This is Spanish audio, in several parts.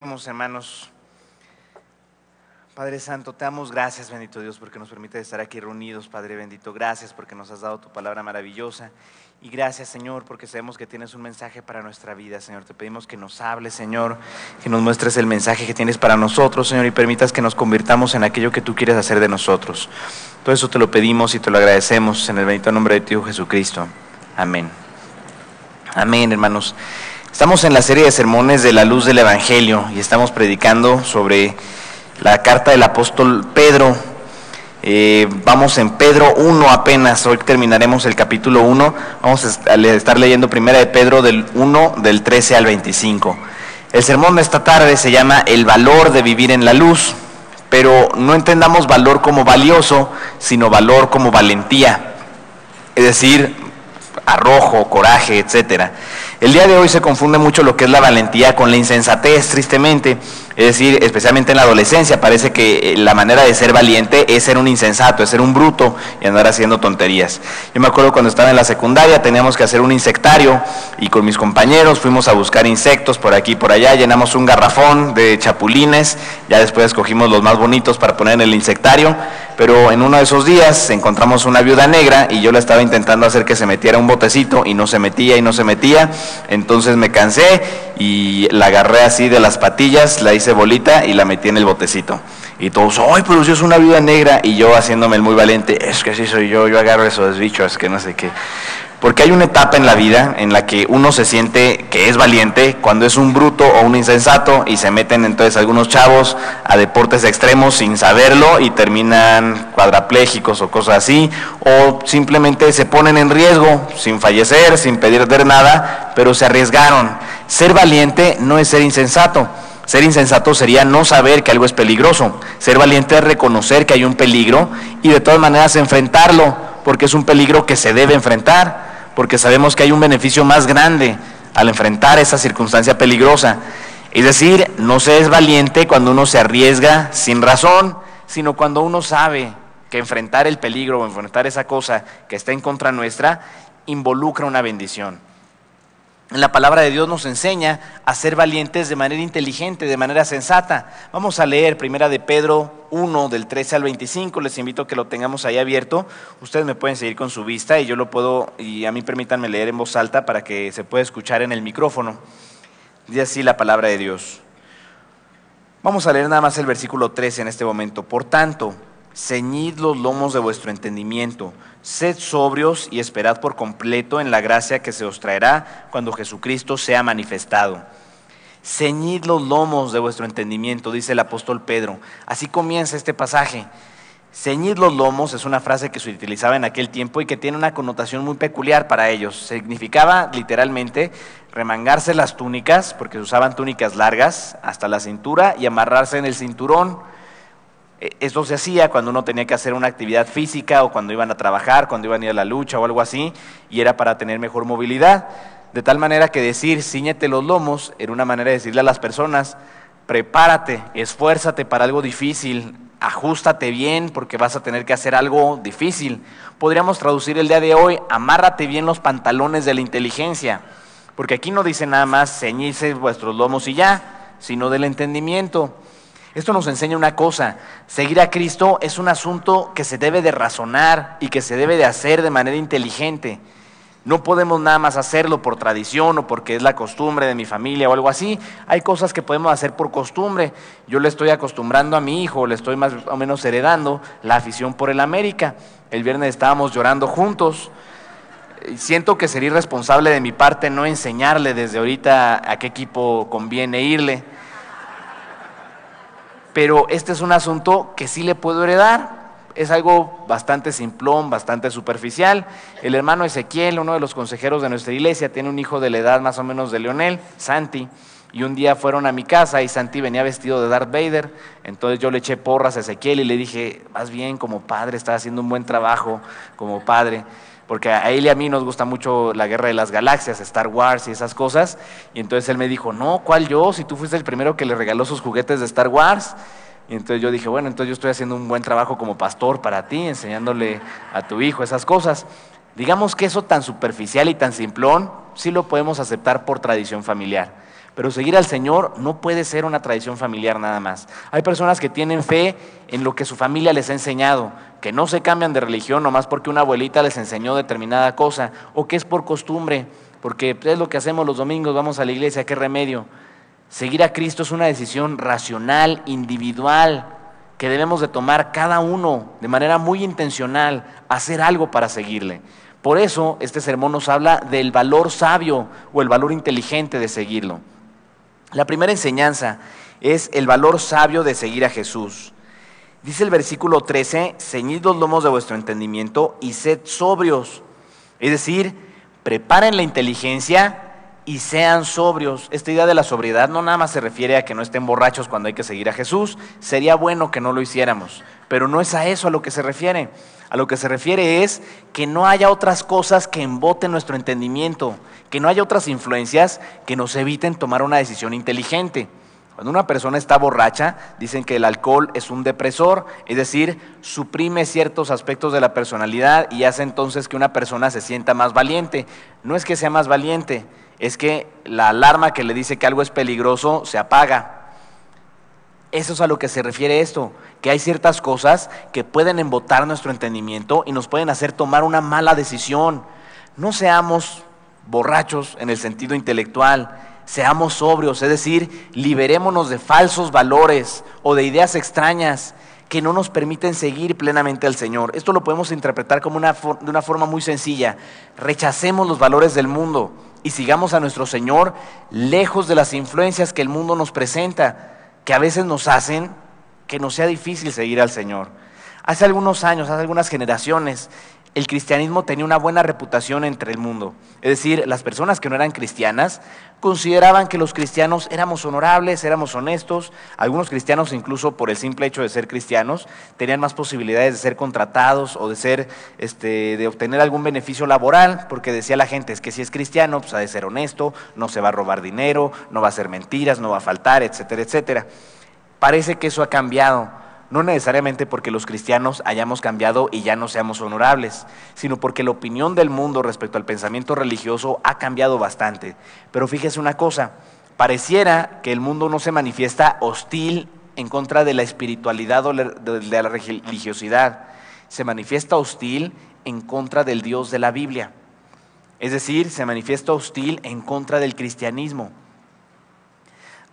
Hermanos, Padre Santo, te damos gracias, bendito Dios, porque nos permite estar aquí reunidos, Padre bendito. Gracias porque nos has dado tu palabra maravillosa. Y gracias, Señor, porque sabemos que tienes un mensaje para nuestra vida, Señor. Te pedimos que nos hables, Señor, que nos muestres el mensaje que tienes para nosotros, Señor, y permitas que nos convirtamos en aquello que tú quieres hacer de nosotros. Todo eso te lo pedimos y te lo agradecemos en el bendito nombre de tu Hijo Jesucristo. Amén. Amén, hermanos. Estamos en la serie de sermones de la luz del Evangelio y estamos predicando sobre la carta del apóstol Pedro. Vamos en Pedro 1 apenas, hoy terminaremos el capítulo 1. Vamos a estar leyendo primera de Pedro del 1, del 13 al 25. El sermón de esta tarde se llama El valor de vivir en la luz, pero no entendamos valor como valioso, sino valor como valentía, es decir, arrojo, coraje, etcétera. El día de hoy se confunde mucho lo que es la valentía con la insensatez, tristemente. Es decir, especialmente en la adolescencia, parece que la manera de ser valiente es ser un insensato, es ser un bruto y andar haciendo tonterías. Yo me acuerdo cuando estaba en la secundaria, teníamos que hacer un insectario y con mis compañeros fuimos a buscar insectos por aquí y por allá, llenamos un garrafón de chapulines, ya después escogimos los más bonitos para poner en el insectario, pero en uno de esos días encontramos una viuda negra y yo la estaba intentando hacer que se metiera un botecito y no se metía y no se metía. Entonces me cansé y la agarré así de las patillas, la hice bolita y la metí en el botecito. Y todos, ¡ay, pero si es una viuda negra! Y yo haciéndome el muy valiente, es que así soy yo agarro esos bichos, que no sé qué. Porque hay una etapa en la vida en la que uno se siente que es valiente cuando es un bruto o un insensato y se meten entonces algunos chavos a deportes extremos sin saberlo y terminan cuadraplégicos o cosas así, o simplemente se ponen en riesgo sin fallecer, sin perder nada, pero se arriesgaron. Ser valiente no es ser insensato. Ser insensato sería no saber que algo es peligroso. Ser valiente es reconocer que hay un peligro y de todas maneras enfrentarlo, porque es un peligro que se debe enfrentar, porque sabemos que hay un beneficio más grande al enfrentar esa circunstancia peligrosa. Es decir, no se es valiente cuando uno se arriesga sin razón, sino cuando uno sabe que enfrentar el peligro o enfrentar esa cosa que está en contra nuestra involucra una bendición. La palabra de Dios nos enseña a ser valientes de manera inteligente, de manera sensata. Vamos a leer primera de Pedro 1, del 13 al 25. Les invito a que lo tengamos ahí abierto. Ustedes me pueden seguir con su vista y yo lo puedo, y a mí permítanme leer en voz alta para que se pueda escuchar en el micrófono. Dice así la palabra de Dios. Vamos a leer nada más el versículo 13 en este momento. Por tanto, ceñid los lomos de vuestro entendimiento, sed sobrios y esperad por completo en la gracia que se os traerá cuando Jesucristo sea manifestado. Ceñid los lomos de vuestro entendimiento, dice el apóstol Pedro. Así comienza este pasaje. Ceñid los lomos es una frase que se utilizaba en aquel tiempo y que tiene una connotación muy peculiar para ellos. Significaba literalmente remangarse las túnicas, porque se usaban túnicas largas hasta la cintura, y amarrarse en el cinturón. Esto se hacía cuando uno tenía que hacer una actividad física o cuando iban a trabajar, cuando iban a ir a la lucha o algo así, y era para tener mejor movilidad. De tal manera que decir cíñete los lomos era una manera de decirle a las personas: prepárate, esfuérzate para algo difícil, ajústate bien porque vas a tener que hacer algo difícil. Podríamos traducir el día de hoy: amárrate bien los pantalones de la inteligencia, porque aquí no dice nada más ceñirse vuestros lomos y ya, sino del entendimiento. Esto nos enseña una cosa: seguir a Cristo es un asunto que se debe de razonar y que se debe de hacer de manera inteligente. No podemos nada más hacerlo por tradición o porque es la costumbre de mi familia o algo así. Hay cosas que podemos hacer por costumbre. Yo le estoy acostumbrando a mi hijo, le estoy más o menos heredando la afición por el América. El viernes estábamos llorando juntos. Siento que sería irresponsable de mi parte no enseñarle desde ahorita a qué equipo conviene irle. Pero este es un asunto que sí le puedo heredar. Es algo bastante simplón, bastante superficial. El hermano Ezequiel, uno de los consejeros de nuestra iglesia, tiene un hijo de la edad más o menos de Leonel, Santi, y un día fueron a mi casa y Santi venía vestido de Darth Vader. Entonces yo le eché porras a Ezequiel y le dije: vas bien como padre, estás haciendo un buen trabajo como padre. Porque a él y a mí nos gusta mucho la Guerra de las Galaxias, Star Wars y esas cosas. Y entonces él me dijo: no, ¿cuál yo? Si tú fuiste el primero que le regaló sus juguetes de Star Wars. Y entonces yo dije: bueno, entonces yo estoy haciendo un buen trabajo como pastor para ti, enseñándole a tu hijo esas cosas. Digamos que eso tan superficial y tan simplón, sí lo podemos aceptar por tradición familiar. Pero seguir al Señor no puede ser una tradición familiar nada más. Hay personas que tienen fe en lo que su familia les ha enseñado, que no se cambian de religión nomás porque una abuelita les enseñó determinada cosa, o que es por costumbre, porque es lo que hacemos los domingos, vamos a la iglesia, ¿qué remedio? Seguir a Cristo es una decisión racional, individual, que debemos de tomar cada uno de manera muy intencional, hacer algo para seguirle. Por eso este sermón nos habla del valor sabio o el valor inteligente de seguirlo. La primera enseñanza es el valor sabio de seguir a Jesús. Dice el versículo 13, ceñid los lomos de vuestro entendimiento y sed sobrios. Es decir, preparen la inteligencia y sean sobrios. Esta idea de la sobriedad no nada más se refiere a que no estén borrachos cuando hay que seguir a Jesús. Sería bueno que no lo hiciéramos, pero no es a eso a lo que se refiere. A lo que se refiere es que no haya otras cosas que emboten nuestro entendimiento, que no haya otras influencias que nos eviten tomar una decisión inteligente. Cuando una persona está borracha, dicen que el alcohol es un depresor, es decir, suprime ciertos aspectos de la personalidad y hace entonces que una persona se sienta más valiente. No es que sea más valiente, es que la alarma que le dice que algo es peligroso se apaga. Eso es a lo que se refiere esto, que hay ciertas cosas que pueden embotar nuestro entendimiento y nos pueden hacer tomar una mala decisión. No seamos borrachos en el sentido intelectual, seamos sobrios, es decir, liberémonos de falsos valores o de ideas extrañas que no nos permiten seguir plenamente al Señor. Esto lo podemos interpretar como de una forma muy sencilla. Rechacemos los valores del mundo y sigamos a nuestro Señor lejos de las influencias que el mundo nos presenta, que a veces nos hacen que nos sea difícil seguir al Señor. Hace algunos años, hace algunas generaciones, el cristianismo tenía una buena reputación entre el mundo. Es decir, las personas que no eran cristianas consideraban que los cristianos éramos honorables, éramos honestos. Algunos cristianos, incluso por el simple hecho de ser cristianos, tenían más posibilidades de ser contratados o de obtener algún beneficio laboral, porque decía la gente, es que si es cristiano, pues ha de ser honesto, no se va a robar dinero, no va a hacer mentiras, no va a faltar, etcétera, etcétera. Parece que eso ha cambiado. No necesariamente porque los cristianos hayamos cambiado y ya no seamos honorables, sino porque la opinión del mundo respecto al pensamiento religioso ha cambiado bastante. Pero fíjese una cosa, pareciera que el mundo no se manifiesta hostil en contra de la espiritualidad o de la religiosidad, se manifiesta hostil en contra del Dios de la Biblia. Es decir, se manifiesta hostil en contra del cristianismo.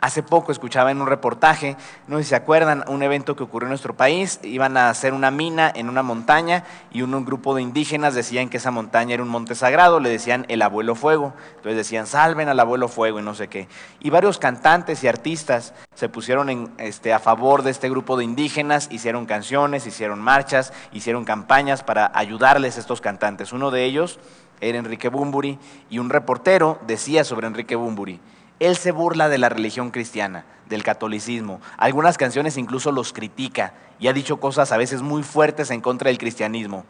Hace poco escuchaba en un reportaje, no sé si se acuerdan, un evento que ocurrió en nuestro país. Iban a hacer una mina en una montaña y un grupo de indígenas decían que esa montaña era un monte sagrado, le decían el abuelo fuego. Entonces decían, salven al abuelo fuego y no sé qué. Y varios cantantes y artistas se pusieron a favor de este grupo de indígenas, hicieron canciones, hicieron marchas, hicieron campañas para ayudarles a estos cantantes. Uno de ellos era Enrique Bunbury y un reportero decía sobre Enrique Bunbury, él se burla de la religión cristiana, del catolicismo. Algunas canciones incluso los critica y ha dicho cosas a veces muy fuertes en contra del cristianismo.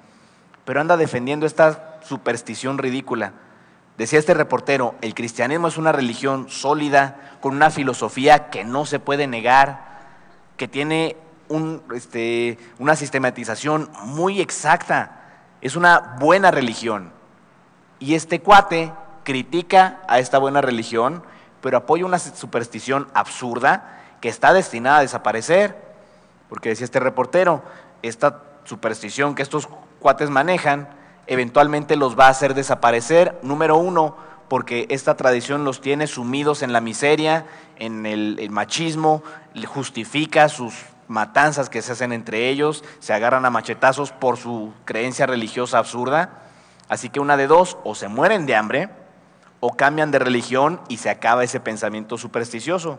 Pero anda defendiendo esta superstición ridícula. Decía este reportero, el cristianismo es una religión sólida, con una filosofía que no se puede negar, que tiene una sistematización muy exacta. Es una buena religión. Y este cuate critica a esta buena religión, pero apoya una superstición absurda que está destinada a desaparecer, porque decía este reportero, esta superstición que estos cuates manejan, eventualmente los va a hacer desaparecer, número uno, porque esta tradición los tiene sumidos en la miseria, en el machismo, justifica sus matanzas que se hacen entre ellos, se agarran a machetazos por su creencia religiosa absurda, así que una de dos, o se mueren de hambre, o cambian de religión y se acaba ese pensamiento supersticioso.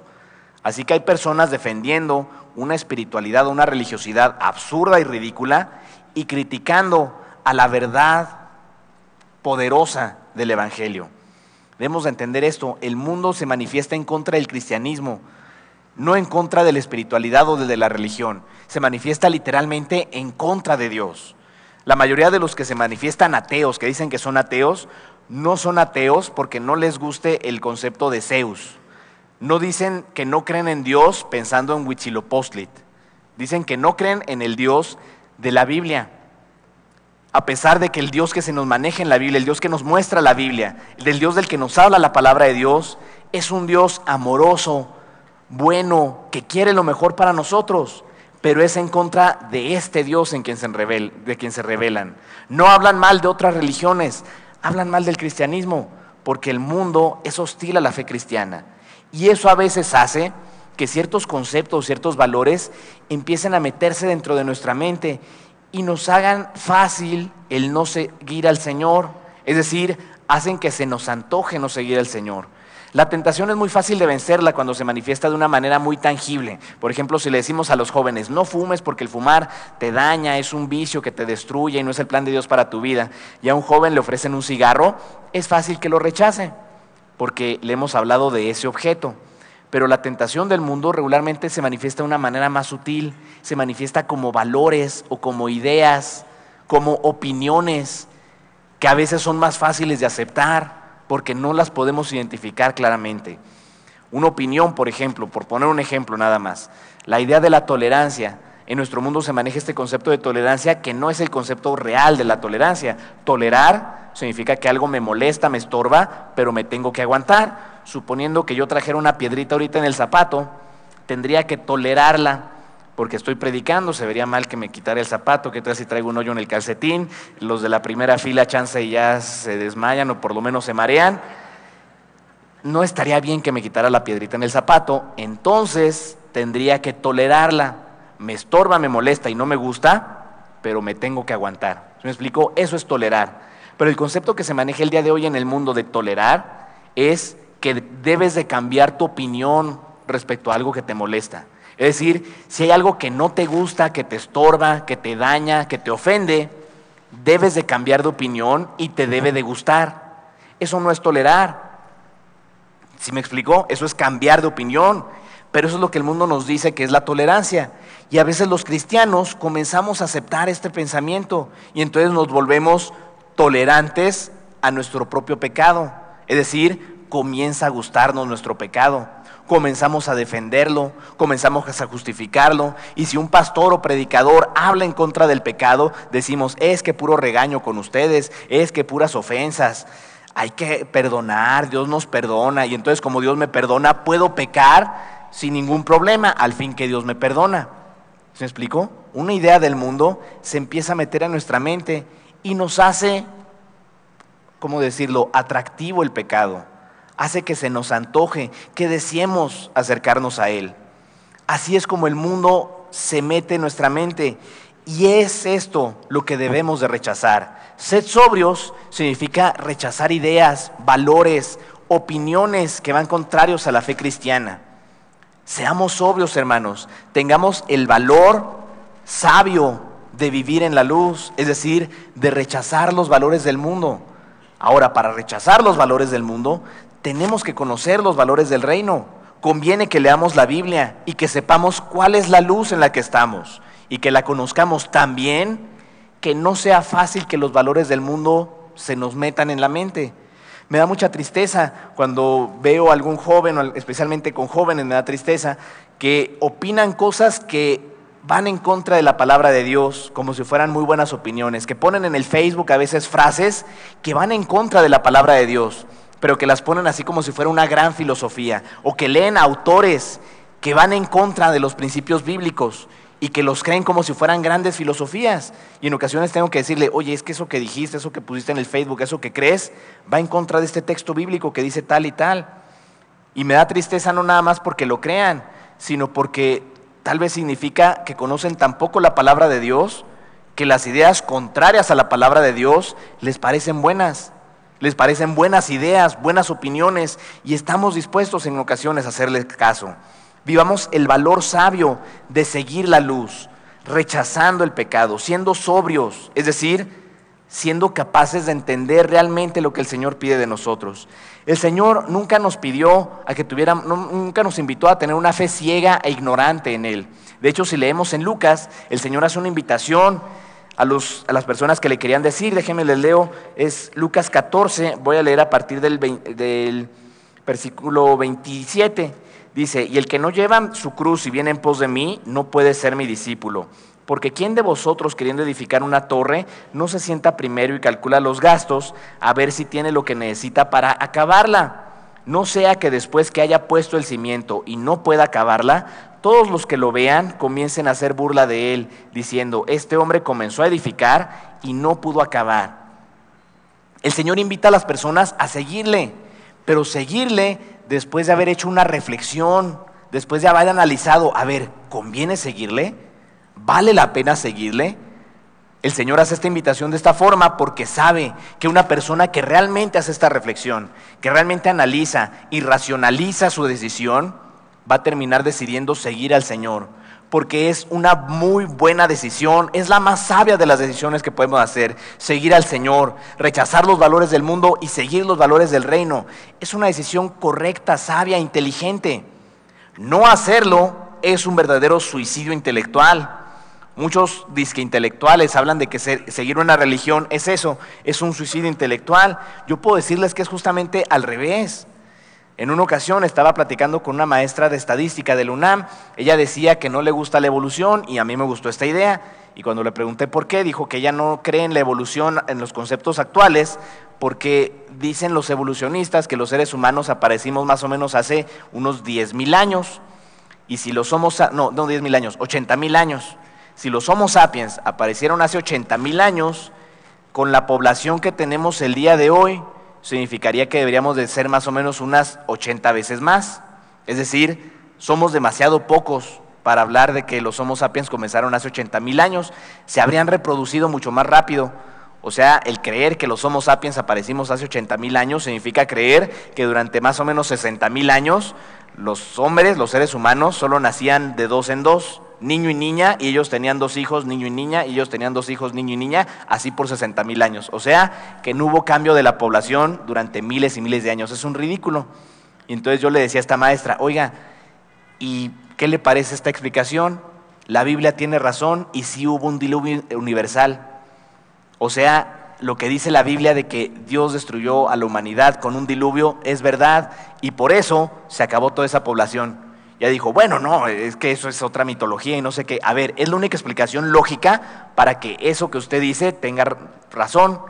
Así que hay personas defendiendo una espiritualidad, una religiosidad absurda y ridícula y criticando a la verdad poderosa del Evangelio. Debemos de entender esto, el mundo se manifiesta en contra del cristianismo, no en contra de la espiritualidad o de la religión, se manifiesta literalmente en contra de Dios. La mayoría de los que se manifiestan ateos, que dicen que son ateos, no son ateos porque no les guste el concepto de Zeus. No dicen que no creen en Dios pensando en Huitzilopochtli. Dicen que no creen en el Dios de la Biblia. A pesar de que el Dios que se nos maneja en la Biblia, el Dios que nos muestra la Biblia, el Dios del que nos habla la palabra de Dios, es un Dios amoroso, bueno, que quiere lo mejor para nosotros, pero es en contra de este Dios de quien se rebelan. No hablan mal de otras religiones, hablan mal del cristianismo, porque el mundo es hostil a la fe cristiana. Y eso a veces hace que ciertos conceptos, ciertos valores empiecen a meterse dentro de nuestra mente y nos hagan fácil el no seguir al Señor. Es decir, hacen que se nos antoje no seguir al Señor. La tentación es muy fácil de vencerla cuando se manifiesta de una manera muy tangible. Por ejemplo, si le decimos a los jóvenes, no fumes porque el fumar te daña, es un vicio que te destruye y no es el plan de Dios para tu vida, y a un joven le ofrecen un cigarro, es fácil que lo rechace, porque le hemos hablado de ese objeto. Pero la tentación del mundo regularmente se manifiesta de una manera más sutil, se manifiesta como valores o como ideas, como opiniones, que a veces son más fáciles de aceptar, porque no las podemos identificar claramente. Una opinión, por ejemplo, por poner un ejemplo nada más, la idea de la tolerancia. En nuestro mundo se maneja este concepto de tolerancia que no es el concepto real de la tolerancia. Tolerar significa que algo me molesta, me estorba, pero me tengo que aguantar. Suponiendo que yo trajera una piedrita ahorita en el zapato, tendría que tolerarla, porque estoy predicando, se vería mal que me quitara el zapato, que tal si traigo un hoyo en el calcetín, los de la primera fila chance y ya se desmayan o por lo menos se marean. No estaría bien que me quitara la piedrita en el zapato, entonces tendría que tolerarla. Me estorba, me molesta y no me gusta, pero me tengo que aguantar. ¿Me explico? Eso es tolerar. Pero el concepto que se maneja el día de hoy en el mundo de tolerar es que debes de cambiar tu opinión respecto a algo que te molesta. Es decir, si hay algo que no te gusta, que te estorba, que te daña, que te ofende, debes de cambiar de opinión y te debe de gustar. Eso no es tolerar. ¿Sí me explicó? Eso es cambiar de opinión. Pero eso es lo que el mundo nos dice que es la tolerancia. Y a veces los cristianos comenzamos a aceptar este pensamiento y entonces nos volvemos tolerantes a nuestro propio pecado. Es decir, comienza a gustarnos nuestro pecado. Comenzamos a defenderlo, comenzamos a justificarlo, y si un pastor o predicador habla en contra del pecado, decimos, es que puro regaño con ustedes, es que puras ofensas, hay que perdonar, Dios nos perdona, y entonces como Dios me perdona, puedo pecar sin ningún problema, al fin que Dios me perdona. ¿Se me explicó? Una idea del mundo se empieza a meter en nuestra mente y nos hace, ¿cómo decirlo?, atractivo el pecado. Hace que se nos antoje, que deseemos acercarnos a Él. Así es como el mundo se mete en nuestra mente, y es esto lo que debemos de rechazar. Sed sobrios significa rechazar ideas, valores, opiniones que van contrarios a la fe cristiana. Seamos sobrios, hermanos, tengamos el valor sabio de vivir en la luz, es decir, de rechazar los valores del mundo. Ahora, para rechazar los valores del mundo, tenemos que conocer los valores del reino. Conviene que leamos la Biblia y que sepamos cuál es la luz en la que estamos y que la conozcamos tan bien que no sea fácil que los valores del mundo se nos metan en la mente. Me da mucha tristeza cuando veo a algún joven, especialmente con jóvenes, me da tristeza que opinan cosas que van en contra de la palabra de Dios, como si fueran muy buenas opiniones, que ponen en el Facebook a veces frases que van en contra de la palabra de Dios, pero que las ponen así como si fuera una gran filosofía, o que leen autores que van en contra de los principios bíblicos y que los creen como si fueran grandes filosofías. Y en ocasiones tengo que decirle, oye, es que eso que dijiste, eso que pusiste en el Facebook, eso que crees, va en contra de este texto bíblico que dice tal y tal. Y me da tristeza no nada más porque lo crean, sino porque tal vez significa que conocen tan poco la palabra de Dios, que las ideas contrarias a la palabra de Dios les parecen buenas. Les parecen buenas ideas, buenas opiniones, y estamos dispuestos en ocasiones a hacerles caso. Vivamos el valor sabio de seguir la luz, rechazando el pecado, siendo sobrios, es decir, siendo capaces de entender realmente lo que el Señor pide de nosotros. El Señor nunca nos pidió a que nunca nos invitó a tener una fe ciega e ignorante en Él. De hecho, si leemos en Lucas, el Señor hace una invitación a las personas que le querían decir. Déjenme les leo, es Lucas 14, voy a leer a partir del versículo 27. Dice, y el que no lleva su cruz y viene en pos de mí, no puede ser mi discípulo. Porque ¿quién de vosotros, queriendo edificar una torre, no se sienta primero y calcula los gastos, a ver si tiene lo que necesita para acabarla? No sea que después que haya puesto el cimiento y no pueda acabarla, todos los que lo vean comiencen a hacer burla de él, diciendo, este hombre comenzó a edificar y no pudo acabar. El Señor invita a las personas a seguirle, pero seguirle después de haber hecho una reflexión, después de haber analizado, a ver, ¿conviene seguirle? ¿Vale la pena seguirle? El Señor hace esta invitación de esta forma porque sabe que una persona que realmente hace esta reflexión, que realmente analiza y racionaliza su decisión, va a terminar decidiendo seguir al Señor, porque es una muy buena decisión, es la más sabia de las decisiones que podemos hacer, seguir al Señor, rechazar los valores del mundo y seguir los valores del reino. Es una decisión correcta, sabia, inteligente. No hacerlo es un verdadero suicidio intelectual. Muchos disque intelectuales hablan de que seguir una religión es eso, es un suicidio intelectual. Yo puedo decirles que es justamente al revés. En una ocasión estaba platicando con una maestra de estadística del UNAM. Ella decía que no le gusta la evolución y a mí me gustó esta idea. Y cuando le pregunté por qué, dijo que ella no cree en la evolución en los conceptos actuales porque dicen los evolucionistas que los seres humanos aparecimos más o menos hace unos 10,000 años. Y si los somos, no 10,000 años, 80,000 años. Si los Homo sapiens aparecieron hace 80,000 años, con la población que tenemos el día de hoy, significaría que deberíamos de ser más o menos unas 80 veces más. Es decir, somos demasiado pocos para hablar de que los Homo sapiens comenzaron hace 80,000 años. Se habrían reproducido mucho más rápido. O sea, el creer que los Homo sapiens aparecimos hace 80,000 años significa creer que durante más o menos 60,000 años los hombres, los seres humanos, solo nacían de dos en dos, niño y niña, y ellos tenían 2 hijos, niño y niña, y ellos tenían 2 hijos, niño y niña, así por 60,000 años. O sea, que no hubo cambio de la población durante miles y miles de años. Es un ridículo. Y entonces yo le decía a esta maestra, oiga, ¿y qué le parece esta explicación? La Biblia tiene razón y sí hubo un diluvio universal. O sea, lo que dice la Biblia de que Dios destruyó a la humanidad con un diluvio es verdad y por eso se acabó toda esa población. Ya dijo, bueno, no, es que eso es otra mitología y no sé qué. A ver, es la única explicación lógica para que eso que usted dice tenga razón.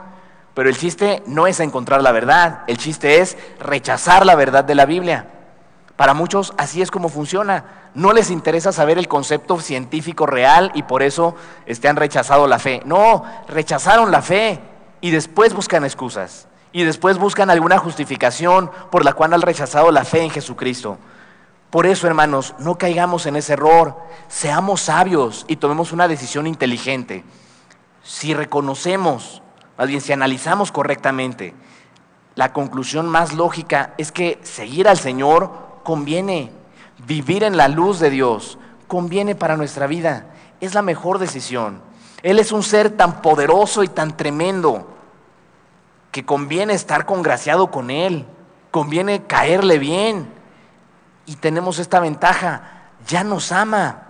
Pero el chiste no es encontrar la verdad, el chiste es rechazar la verdad de la Biblia. Para muchos así es como funciona. No les interesa saber el concepto científico real y por eso han rechazado la fe. No, rechazaron la fe y después buscan excusas. Y después buscan alguna justificación por la cual han rechazado la fe en Jesucristo. Por eso, hermanos, no caigamos en ese error. Seamos sabios y tomemos una decisión inteligente. Si reconocemos, más bien si analizamos correctamente, la conclusión más lógica es que seguir al Señor conviene. Vivir en la luz de Dios conviene para nuestra vida. Es la mejor decisión. Él es un ser tan poderoso y tan tremendo que conviene estar congraciado con Él. Conviene caerle bien. Y tenemos esta ventaja, ya nos ama,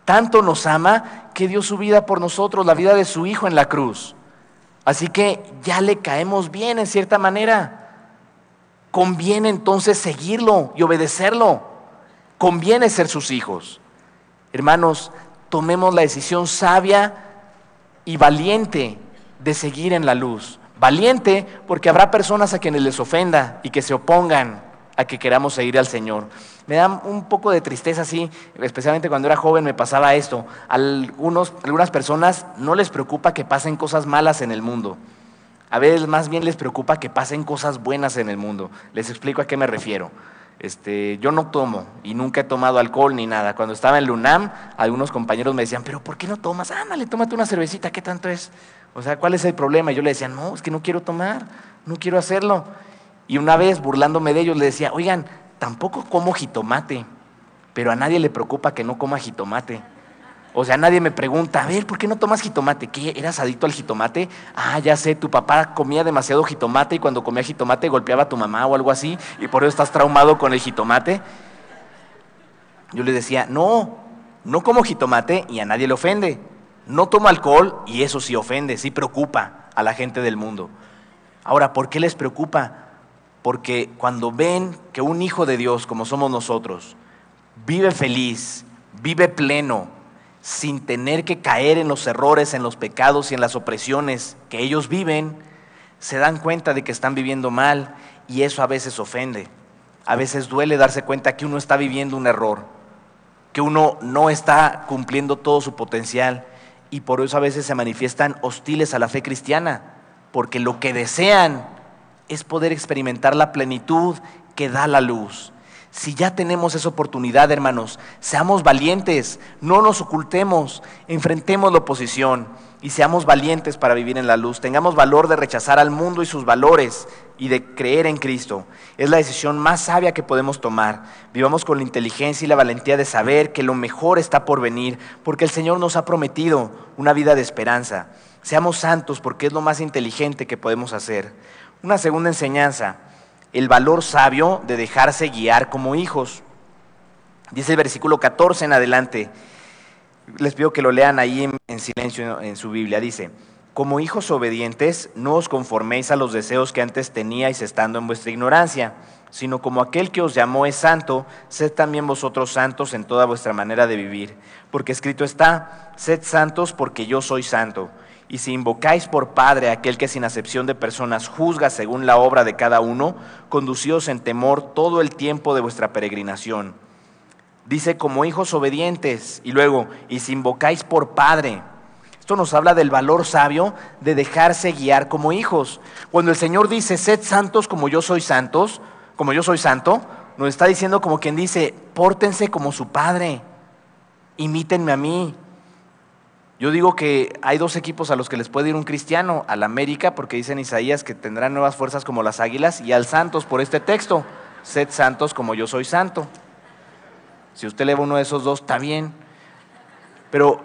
tanto nos ama que dio su vida por nosotros, la vida de su Hijo en la cruz. Así que ya le caemos bien en cierta manera. Conviene entonces seguirlo y obedecerlo. Conviene ser sus hijos. Hermanos, tomemos la decisión sabia y valiente de seguir en la luz. Valiente porque habrá personas a quienes les ofenda y que se opongan a que queramos seguir al Señor. Me da un poco de tristeza así, especialmente cuando era joven me pasaba esto. Algunas personas no les preocupa que pasen cosas malas en el mundo. A veces más bien les preocupa que pasen cosas buenas en el mundo. Les explico a qué me refiero. Yo no tomo y nunca he tomado alcohol ni nada. Cuando estaba en el UNAM, algunos compañeros me decían, pero ¿por qué no tomas? Ándale, tómate una cervecita, ¿qué tanto es? O sea, ¿cuál es el problema? Y yo le decía, no, es que no quiero tomar, no quiero hacerlo. Y una vez, burlándome de ellos, le decía, oigan, tampoco como jitomate, pero a nadie le preocupa que no coma jitomate. O sea, nadie me pregunta, a ver, ¿por qué no tomas jitomate? ¿Qué, eras adicto al jitomate? Ah, ya sé, tu papá comía demasiado jitomate y cuando comía jitomate golpeaba a tu mamá o algo así y por eso estás traumado con el jitomate. Yo le decía, no como jitomate y a nadie le ofende. No tomo alcohol y eso sí ofende, sí preocupa a la gente del mundo. Ahora, ¿por qué les preocupa? Porque cuando ven que un hijo de Dios, como somos nosotros, vive feliz, vive pleno, sin tener que caer en los errores, en los pecados y en las opresiones que ellos viven, se dan cuenta de que están viviendo mal y eso a veces ofende. a veces duele darse cuenta que uno está viviendo un error, que uno no está cumpliendo todo su potencial, y por eso a veces se manifiestan hostiles a la fe cristiana, porque lo que desean es poder experimentar la plenitud que da la luz. Si ya tenemos esa oportunidad, hermanos, seamos valientes, no nos ocultemos, enfrentemos la oposición y seamos valientes para vivir en la luz. Tengamos valor de rechazar al mundo y sus valores y de creer en Cristo. Es la decisión más sabia que podemos tomar. Vivamos con la inteligencia y la valentía de saber que lo mejor está por venir, porque el Señor nos ha prometido una vida de esperanza. Seamos santos porque es lo más inteligente que podemos hacer. Una segunda enseñanza: el valor sabio de dejarse guiar como hijos. Dice el versículo 14 en adelante. Les pido que lo lean ahí en silencio en su Biblia. Dice: como hijos obedientes, no os conforméis a los deseos que antes teníais estando en vuestra ignorancia, sino como aquel que os llamó es santo, sed también vosotros santos en toda vuestra manera de vivir. Porque escrito está: sed santos porque yo soy santo. Y si invocáis por Padre a aquel que sin acepción de personas juzga según la obra de cada uno, conducíos en temor todo el tiempo de vuestra peregrinación. Dice como hijos obedientes, y luego, y si invocáis por Padre. Esto nos habla del valor sabio de dejarse guiar como hijos. Cuando el Señor dice, sed santos como yo soy santo, nos está diciendo como quien dice, pórtense como su Padre, imítenme a mí. Yo digo que hay dos equipos a los que les puede ir un cristiano: al América, porque dice en Isaías que tendrán nuevas fuerzas como las águilas, y al Santos por este texto, sed santos como yo soy santo. Si usted eleva uno de esos dos, está bien. Pero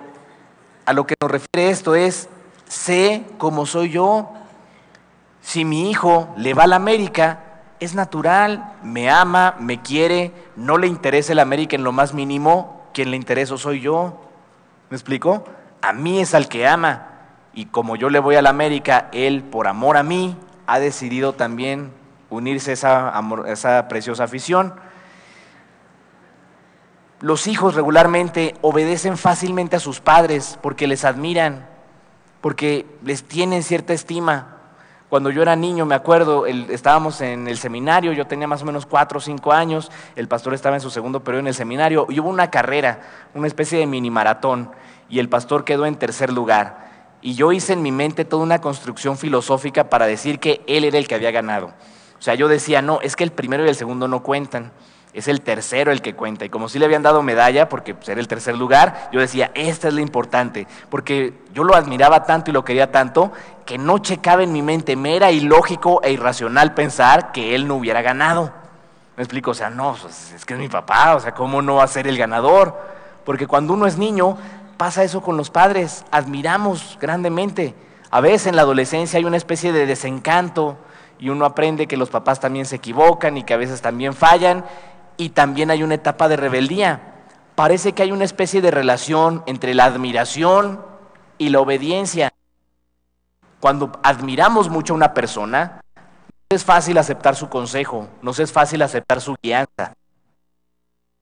a lo que nos refiere esto es, sé como soy yo. Si mi hijo le va al América, es natural, me ama, me quiere, no le interesa el América en lo más mínimo, quien le interesa soy yo. ¿Me explico? A mí es al que ama, y como yo le voy al América, él por amor a mí ha decidido también unirse a esa preciosa afición. Los hijos regularmente obedecen fácilmente a sus padres porque les admiran, porque les tienen cierta estima. Cuando yo era niño, me acuerdo, estábamos en el seminario, yo tenía más o menos 4 o 5 años, el pastor estaba en su segundo periodo en el seminario, y hubo una carrera, una especie de mini maratón, y el pastor quedó en tercer lugar. Y yo hice en mi mente toda una construcción filosófica para decir que él era el que había ganado. O sea, yo decía, no, es que el primero y el segundo no cuentan, es el tercero el que cuenta. Y como si le habían dado medalla, porque pues, era el tercer lugar, yo decía, esta es la importante, porque yo lo admiraba tanto y lo quería tanto, que no checaba en mi mente, me era ilógico e irracional pensar que él no hubiera ganado. ¿Me explico? O sea, no, es que es mi papá, o sea, ¿cómo no va a ser el ganador? Porque cuando uno es niño, pasa eso con los padres, admiramos grandemente. A veces en la adolescencia hay una especie de desencanto, y uno aprende que los papás también se equivocan y que a veces también fallan, y también hay una etapa de rebeldía. Parece que hay una especie de relación entre la admiración y la obediencia. Cuando admiramos mucho a una persona, no es fácil aceptar su consejo, no es fácil aceptar su guianza.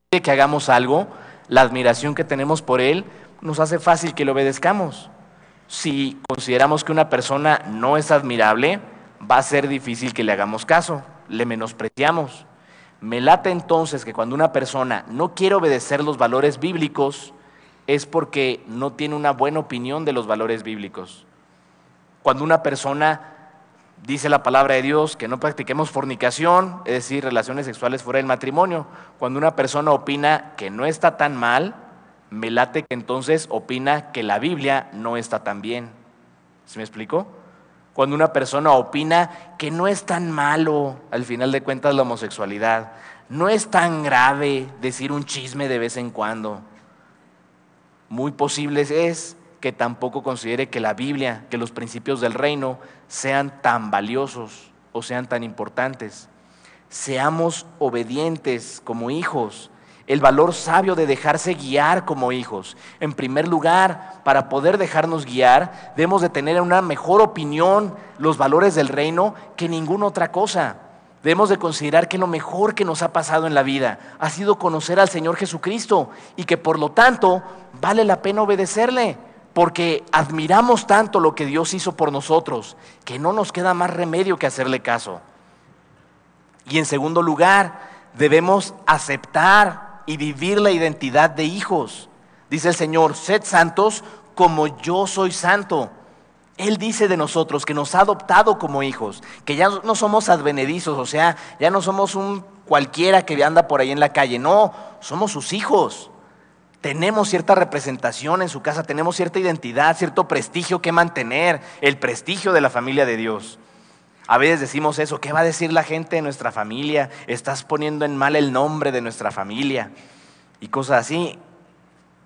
Que hagamos algo, la admiración que tenemos por él nos hace fácil que le obedezcamos. Si consideramos que una persona no es admirable, va a ser difícil que le hagamos caso, le menospreciamos. Me late entonces que cuando una persona no quiere obedecer los valores bíblicos, es porque no tiene una buena opinión de los valores bíblicos. Cuando una persona dice la palabra de Dios que no practiquemos fornicación, es decir, relaciones sexuales fuera del matrimonio, cuando una persona opina que no está tan mal, me late que entonces opina que la Biblia no está tan bien. ¿Sí me explico? Cuando una persona opina que no es tan malo, al final de cuentas, la homosexualidad, no es tan grave decir un chisme de vez en cuando, muy posible es que tampoco considere que la Biblia, que los principios del reino sean tan valiosos o sean tan importantes. Seamos obedientes como hijos. El valor sabio de dejarse guiar como hijos. En primer lugar, para poder dejarnos guiar, debemos de tener una mejor opinión, los valores del reino, que ninguna otra cosa. Debemos de considerar que lo mejor que nos ha pasado en la vida ha sido conocer al Señor Jesucristo, y que por lo tanto vale la pena obedecerle, porque admiramos tanto lo que Dios hizo por nosotros, que no nos queda más remedio que hacerle caso. Y en segundo lugar, debemos aceptar y vivir la identidad de hijos. Dice el Señor, sed santos como yo soy santo. Él dice de nosotros que nos ha adoptado como hijos, que ya no somos advenedizos, o sea, ya no somos un cualquiera que anda por ahí en la calle, no, somos sus hijos. Tenemos cierta representación en su casa, tenemos cierta identidad, cierto prestigio que mantener, el prestigio de la familia de Dios. A veces decimos eso, ¿qué va a decir la gente de nuestra familia? Estás poniendo en mal el nombre de nuestra familia y cosas así.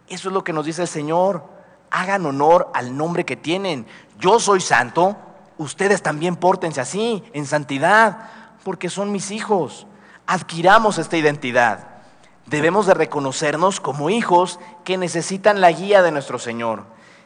Eso es lo que nos dice el Señor. Hagan honor al nombre que tienen. Yo soy santo, ustedes también pórtense así, en santidad, porque son mis hijos. Adquiramos esta identidad. Debemos de reconocernos como hijos que necesitan la guía de nuestro Señor.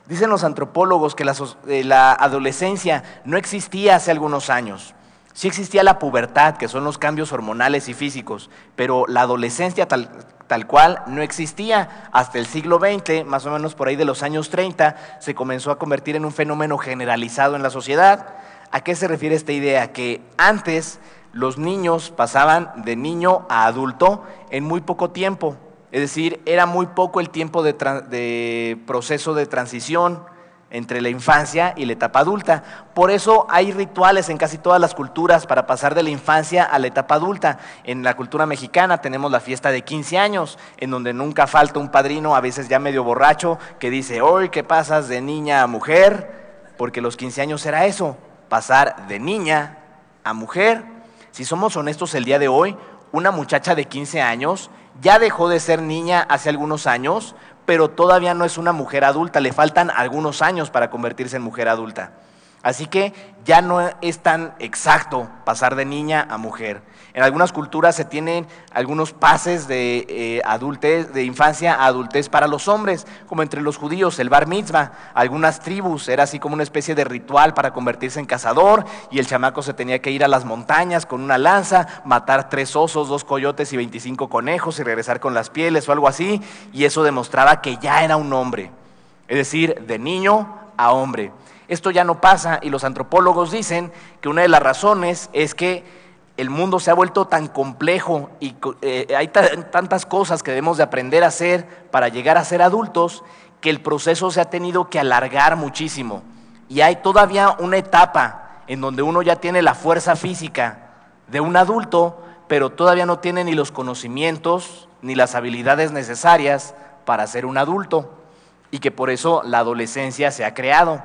Dicen los antropólogos que la adolescencia no existía hace algunos años. Sí existía la pubertad, que son los cambios hormonales y físicos, pero la adolescencia tal cual no existía. Hasta el siglo XX, más o menos por ahí de los años 30, se comenzó a convertir en un fenómeno generalizado en la sociedad. ¿A qué se refiere esta idea? Que antes los niños pasaban de niño a adulto en muy poco tiempo. Es decir, era muy poco el tiempo de proceso de transición entre la infancia y la etapa adulta. Por eso hay rituales en casi todas las culturas para pasar de la infancia a la etapa adulta. En la cultura mexicana tenemos la fiesta de 15 años, en donde nunca falta un padrino, a veces ya medio borracho, que dice, hoy que pasas de niña a mujer, porque los 15 años era eso, pasar de niña a mujer. Si somos honestos el día de hoy, una muchacha de 15 años ya dejó de ser niña hace algunos años, pero todavía no es una mujer adulta, le faltan algunos años para convertirse en mujer adulta. Así que ya no es tan exacto pasar de niña a mujer. En algunas culturas se tienen algunos pases de adultez, de infancia a adultez para los hombres, como entre los judíos, el bar mitzvah. Algunas tribus era así como una especie de ritual para convertirse en cazador, y el chamaco se tenía que ir a las montañas con una lanza, matar 3 osos, 2 coyotes y 25 conejos y regresar con las pieles o algo así, y eso demostraba que ya era un hombre, es decir, de niño a hombre. Esto ya no pasa, y los antropólogos dicen que una de las razones es que el mundo se ha vuelto tan complejo y hay tantas cosas que debemos de aprender a hacer para llegar a ser adultos, que el proceso se ha tenido que alargar muchísimo. Y hay todavía una etapa en donde uno ya tiene la fuerza física de un adulto, pero todavía no tiene ni los conocimientos ni las habilidades necesarias para ser un adulto, y que por eso la adolescencia se ha creado.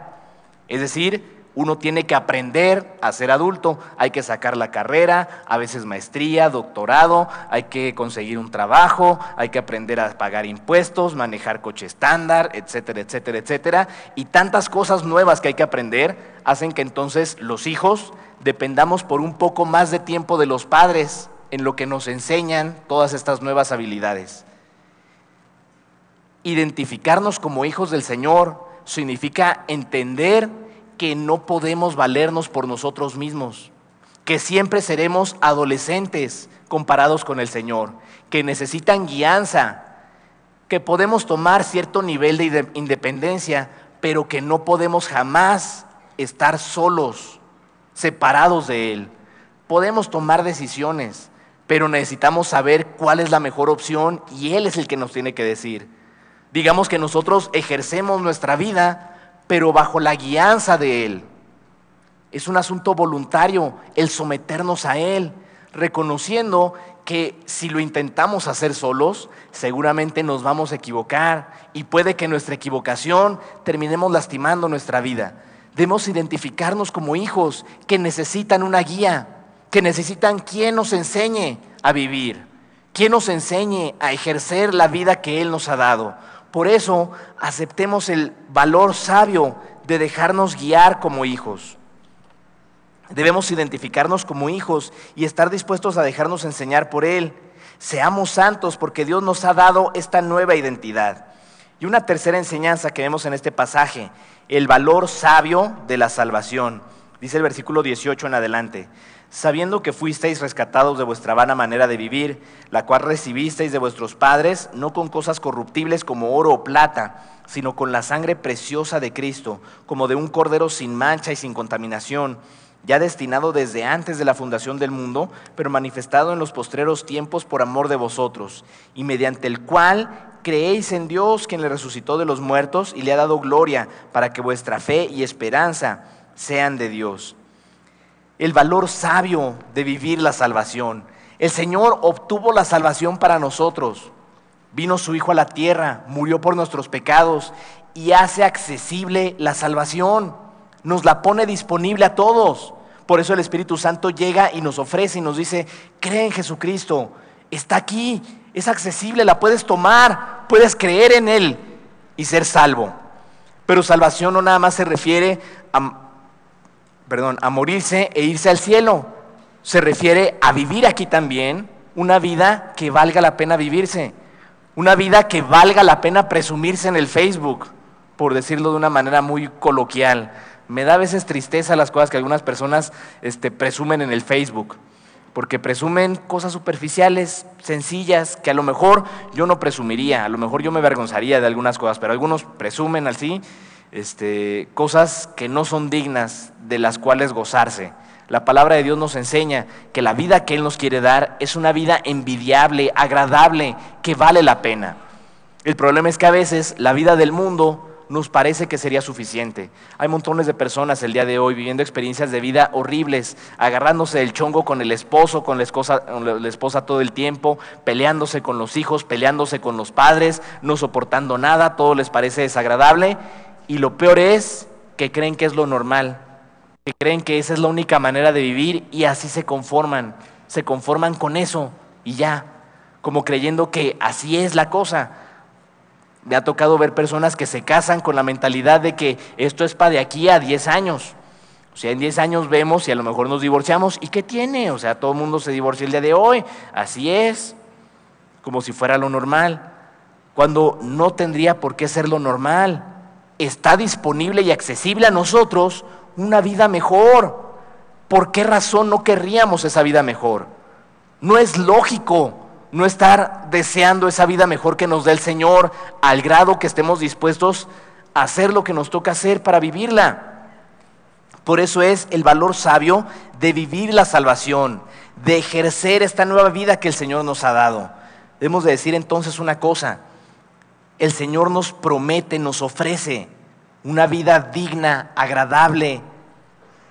Es decir, uno tiene que aprender a ser adulto, hay que sacar la carrera, a veces maestría, doctorado, hay que conseguir un trabajo, hay que aprender a pagar impuestos, manejar coche estándar, etcétera, etcétera, etcétera. Y tantas cosas nuevas que hay que aprender hacen que entonces los hijos dependamos por un poco más de tiempo de los padres en lo que nos enseñan todas estas nuevas habilidades. Identificarnos como hijos del Señor significa entender que no podemos valernos por nosotros mismos, que siempre seremos adolescentes comparados con el Señor, que necesitan guianza, que podemos tomar cierto nivel de independencia, pero que no podemos jamás estar solos, separados de Él. Podemos tomar decisiones, pero necesitamos saber cuál es la mejor opción, y Él es el que nos tiene que decir. Digamos que nosotros ejercemos nuestra vida, pero bajo la guianza de Él. Es un asunto voluntario el someternos a Él, reconociendo que si lo intentamos hacer solos, seguramente nos vamos a equivocar, y puede que en nuestra equivocación terminemos lastimando nuestra vida. Debemos identificarnos como hijos que necesitan una guía, que necesitan quien nos enseñe a vivir, quien nos enseñe a ejercer la vida que Él nos ha dado. Por eso, aceptemos el valor sabio de dejarnos guiar como hijos. Debemos identificarnos como hijos y estar dispuestos a dejarnos enseñar por Él. Seamos santos porque Dios nos ha dado esta nueva identidad. Y una tercera enseñanza que vemos en este pasaje, el valor sabio de la salvación. Dice el versículo 18 en adelante: sabiendo que fuisteis rescatados de vuestra vana manera de vivir, la cual recibisteis de vuestros padres, no con cosas corruptibles como oro o plata, sino con la sangre preciosa de Cristo, como de un cordero sin mancha y sin contaminación, ya destinado desde antes de la fundación del mundo, pero manifestado en los postreros tiempos por amor de vosotros, y mediante el cual creéis en Dios, quien le resucitó de los muertos y le ha dado gloria, para que vuestra fe y esperanza sean de Dios. El valor sabio de vivir la salvación. El Señor obtuvo la salvación para nosotros. Vino su Hijo a la tierra, murió por nuestros pecados y hace accesible la salvación. Nos la pone disponible a todos. Por eso el Espíritu Santo llega y nos ofrece y nos dice: cree en Jesucristo, está aquí, es accesible, la puedes tomar, puedes creer en Él y ser salvo. Pero salvación no nada más se refiere a morirse e irse al cielo. Se refiere a vivir aquí también una vida que valga la pena vivirse, una vida que valga la pena presumirse en el Facebook, por decirlo de una manera muy coloquial. Me da a veces tristeza las cosas que algunas personas presumen en el Facebook, porque presumen cosas superficiales, sencillas, que a lo mejor yo no presumiría, a lo mejor yo me avergonzaría de algunas cosas, pero algunos presumen así cosas que no son dignas de las cuales gozarse. La palabra de Dios nos enseña que la vida que Él nos quiere dar es una vida envidiable, agradable, que vale la pena. El problema es que a veces la vida del mundo nos parece que sería suficiente. Hay montones de personas el día de hoy viviendo experiencias de vida horribles, agarrándose del chongo con el esposo, con la esposa todo el tiempo, peleándose con los hijos, peleándose con los padres, no soportando nada, todo les parece desagradable, y lo peor es que creen que es lo normal, que creen que esa es la única manera de vivir y así se conforman con eso y ya, como creyendo que así es la cosa. Me ha tocado ver personas que se casan con la mentalidad de que esto es para de aquí a 10 años. O sea, en 10 años vemos y a lo mejor nos divorciamos. ¿Y qué tiene? O sea, todo el mundo se divorcia el día de hoy. Así es, como si fuera lo normal. Cuando no tendría por qué ser lo normal. Está disponible y accesible a nosotros una vida mejor. ¿Por qué razón no querríamos esa vida mejor? No es lógico no estar deseando esa vida mejor que nos dé el Señor, al grado que estemos dispuestos a hacer lo que nos toca hacer para vivirla. Por eso es el valor sabio de vivir la salvación, de ejercer esta nueva vida que el Señor nos ha dado. Debemos de decir entonces una cosa: el Señor nos promete, nos ofrece una vida digna, agradable,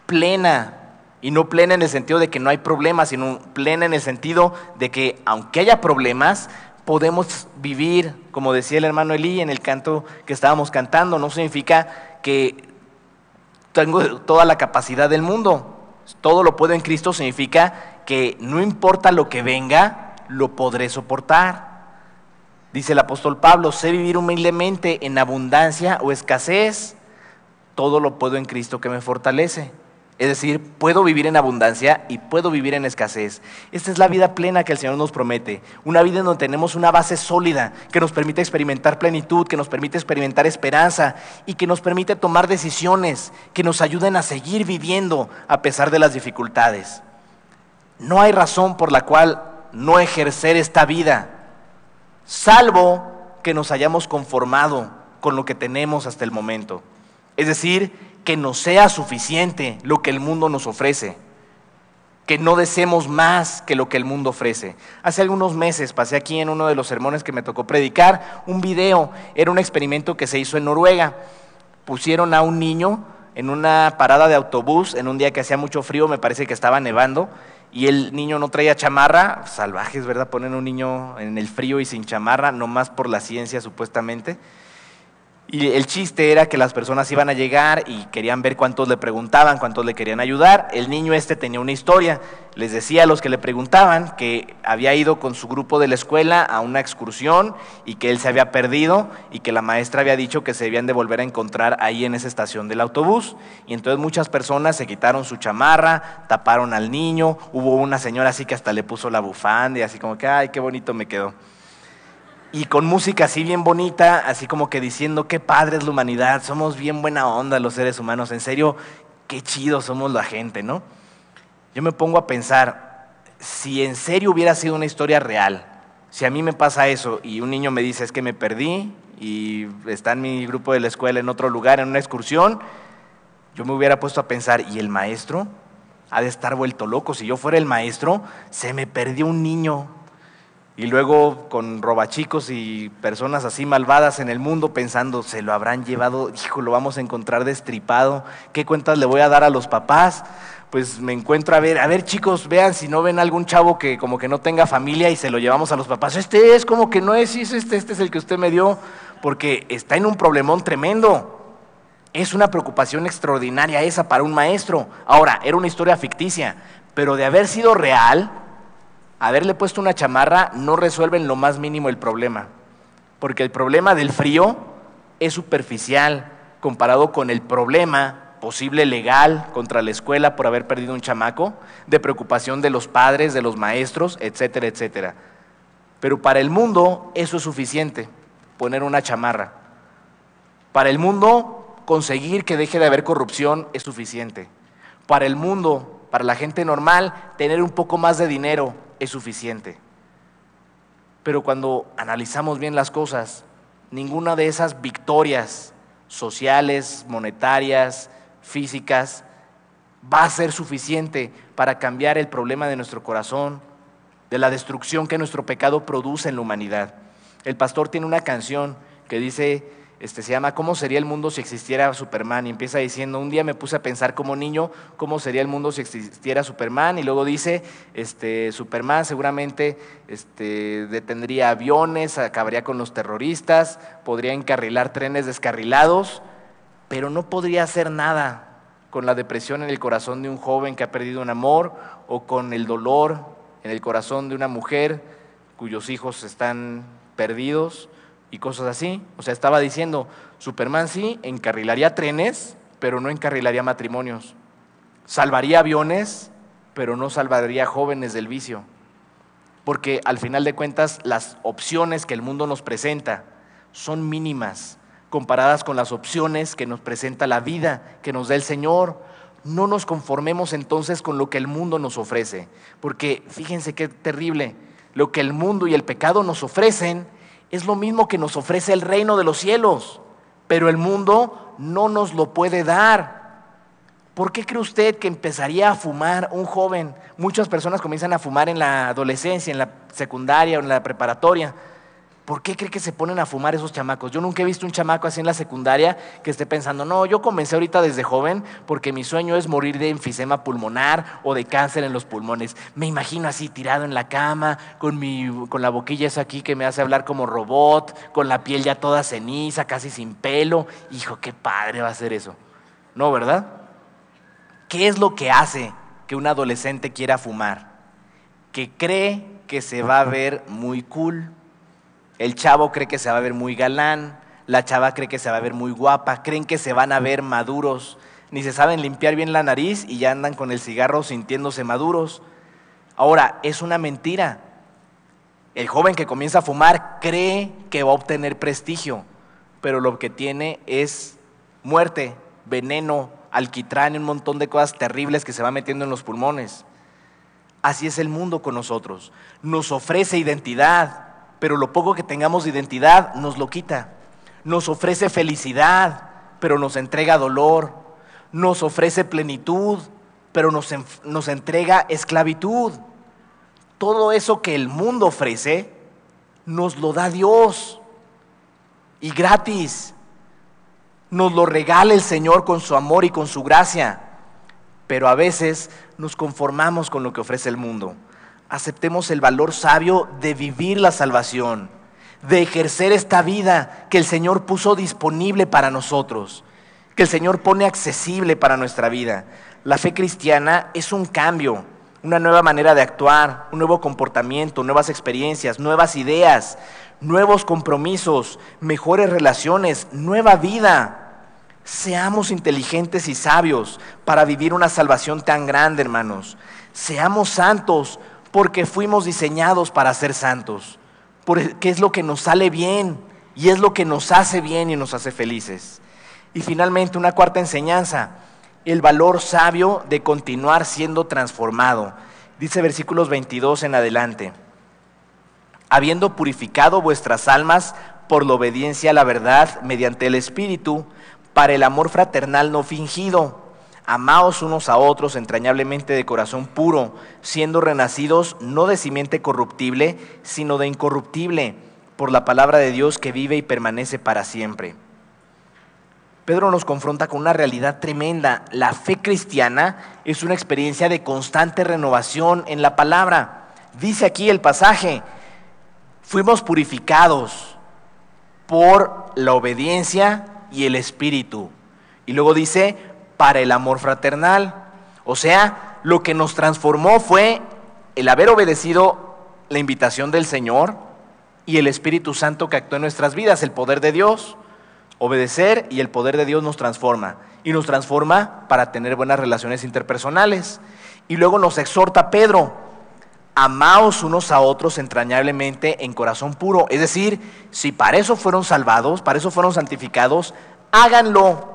plena. Y no plena en el sentido de que no hay problemas, sino plena en el sentido de que aunque haya problemas, podemos vivir, como decía el hermano Eli en el canto que estábamos cantando. No significa que tengo toda la capacidad del mundo. Todo lo puedo en Cristo significa que no importa lo que venga, lo podré soportar. Dice el apóstol Pablo: sé vivir humildemente en abundancia o escasez, todo lo puedo en Cristo que me fortalece. Es decir, puedo vivir en abundancia y puedo vivir en escasez. Esta es la vida plena que el Señor nos promete. Una vida en donde tenemos una base sólida que nos permite experimentar plenitud, que nos permite experimentar esperanza y que nos permite tomar decisiones que nos ayuden a seguir viviendo a pesar de las dificultades. No hay razón por la cual no ejercer esta vida, salvo que nos hayamos conformado con lo que tenemos hasta el momento. Es decir, que nos sea suficiente lo que el mundo nos ofrece, que no deseemos más que lo que el mundo ofrece. Hace algunos meses pasé aquí en uno de los sermones que me tocó predicar un video. Era un experimento que se hizo en Noruega. Pusieron a un niño en una parada de autobús en un día que hacía mucho frío, me parece que estaba nevando, y el niño no traía chamarra. Salvajes, ¿verdad? Ponen a un niño en el frío y sin chamarra, nomás por la ciencia supuestamente. Y el chiste era que las personas iban a llegar y querían ver cuántos le preguntaban, cuántos le querían ayudar. El niño tenía una historia. Les decía a los que le preguntaban que había ido con su grupo de la escuela a una excursión y que él se había perdido y que la maestra había dicho que se debían de volver a encontrar ahí en esa estación del autobús. Y entonces muchas personas se quitaron su chamarra, taparon al niño. Hubo una señora así que hasta le puso la bufanda y así como que ¡ay, qué bonito me quedó! Y con música así bien bonita, así como que diciendo qué padre es la humanidad, somos bien buena onda los seres humanos, en serio, qué chido somos la gente, ¿no? Yo me pongo a pensar, si en serio hubiera sido una historia real, si a mí me pasa eso y un niño me dice es que me perdí y está en mi grupo de la escuela en otro lugar, en una excursión, yo me hubiera puesto a pensar, ¿y el maestro? ha de estar vuelto loco. Si yo fuera el maestro, se me perdió un niño. Y luego con robachicos y personas así malvadas en el mundo pensando, se lo habrán llevado, hijo, lo vamos a encontrar destripado. ¿Qué cuentas le voy a dar a los papás? Pues me encuentro a ver chicos, vean si no ven algún chavo que como que no tenga familia y se lo llevamos a los papás. Este es como que no es, este es el que usted me dio, porque está en un problemón tremendo. Es una preocupación extraordinaria esa para un maestro. Ahora, era una historia ficticia, pero de haber sido real, haberle puesto una chamarra no resuelve en lo más mínimo el problema, porque el problema del frío es superficial comparado con el problema posible legal contra la escuela por haber perdido un chamaco, de preocupación de los padres, de los maestros, etcétera, etcétera. Pero para el mundo eso es suficiente, poner una chamarra. Para el mundo conseguir que deje de haber corrupción es suficiente. Para el mundo, para la gente normal, tener un poco más de dinero es suficiente. Pero cuando analizamos bien las cosas, ninguna de esas victorias sociales, monetarias, físicas, va a ser suficiente para cambiar el problema de nuestro corazón, de la destrucción que nuestro pecado produce en la humanidad. El pastor tiene una canción que dice, se llama ¿Cómo sería el mundo si existiera Superman? Y empieza diciendo, un día me puse a pensar como niño, ¿cómo sería el mundo si existiera Superman? Y luego dice, Superman seguramente detendría aviones, acabaría con los terroristas, podría encarrilar trenes descarrilados, pero no podría hacer nada con la depresión en el corazón de un joven que ha perdido un amor, o con el dolor en el corazón de una mujer cuyos hijos están perdidos y cosas así. O sea, estaba diciendo, Superman sí encarrilaría trenes, pero no encarrilaría matrimonios. Salvaría aviones, pero no salvaría jóvenes del vicio. Porque al final de cuentas, las opciones que el mundo nos presenta son mínimas comparadas con las opciones que nos presenta la vida, que nos da el Señor. No nos conformemos entonces con lo que el mundo nos ofrece, porque fíjense qué terrible, lo que el mundo y el pecado nos ofrecen es lo mismo que nos ofrece el reino de los cielos, pero el mundo no nos lo puede dar. ¿Por qué cree usted que empezaría a fumar un joven? Muchas personas comienzan a fumar en la adolescencia, en la secundaria o en la preparatoria. ¿Por qué cree que se ponen a fumar esos chamacos? Yo nunca he visto un chamaco así en la secundaria que esté pensando, no, yo comencé ahorita desde joven porque mi sueño es morir de enfisema pulmonar o de cáncer en los pulmones. Me imagino así tirado en la cama, con la boquilla esa aquí que me hace hablar como robot, con la piel ya toda ceniza, casi sin pelo. Hijo, qué padre va a ser eso. ¿No, verdad? ¿Qué es lo que hace que un adolescente quiera fumar? Que cree que se va a ver muy cool. El chavo cree que se va a ver muy galán, la chava cree que se va a ver muy guapa, creen que se van a ver maduros, ni se saben limpiar bien la nariz y ya andan con el cigarro sintiéndose maduros. Ahora, es una mentira. El joven que comienza a fumar cree que va a obtener prestigio, pero lo que tiene es muerte, veneno, alquitrán y un montón de cosas terribles que se va metiendo en los pulmones. Así es el mundo con nosotros. Nos ofrece identidad, pero lo poco que tengamos de identidad nos lo quita. Nos ofrece felicidad, pero nos entrega dolor. Nos ofrece plenitud, pero nos entrega esclavitud. Todo eso que el mundo ofrece, nos lo da Dios. Y gratis. Nos lo regala el Señor con su amor y con su gracia. Pero a veces nos conformamos con lo que ofrece el mundo. Aceptemos el valor sabio de vivir la salvación, de ejercer esta vida que el Señor puso disponible para nosotros, que el Señor pone accesible para nuestra vida. La fe cristiana es un cambio, una nueva manera de actuar, un nuevo comportamiento, nuevas experiencias, nuevas ideas, nuevos compromisos, mejores relaciones, nueva vida. Seamos inteligentes y sabios para vivir una salvación tan grande, hermanos. Seamos santos, porque fuimos diseñados para ser santos, porque es lo que nos sale bien y es lo que nos hace bien y nos hace felices. Y finalmente, una cuarta enseñanza, el valor sabio de continuar siendo transformado. Dice versículos 22 en adelante, habiendo purificado vuestras almas por la obediencia a la verdad mediante el Espíritu, para el amor fraternal no fingido, Amaos unos a otros entrañablemente de corazón puro, siendo renacidos no de simiente corruptible, sino de incorruptible, por la palabra de Dios que vive y permanece para siempre. Pedro nos confronta con una realidad tremenda. La fe cristiana es una experiencia de constante renovación en la palabra. Dice aquí el pasaje: fuimos purificados por la obediencia y el Espíritu. Y luego dice, para el amor fraternal. O sea, lo que nos transformó fue el haber obedecido la invitación del Señor y el Espíritu Santo que actuó en nuestras vidas, el poder de Dios. Obedecer y el poder de Dios nos transforma. Y nos transforma para tener buenas relaciones interpersonales. Y luego nos exhorta Pedro: amaos unos a otros entrañablemente en corazón puro. Es decir, si para eso fueron salvados, para eso fueron santificados, háganlo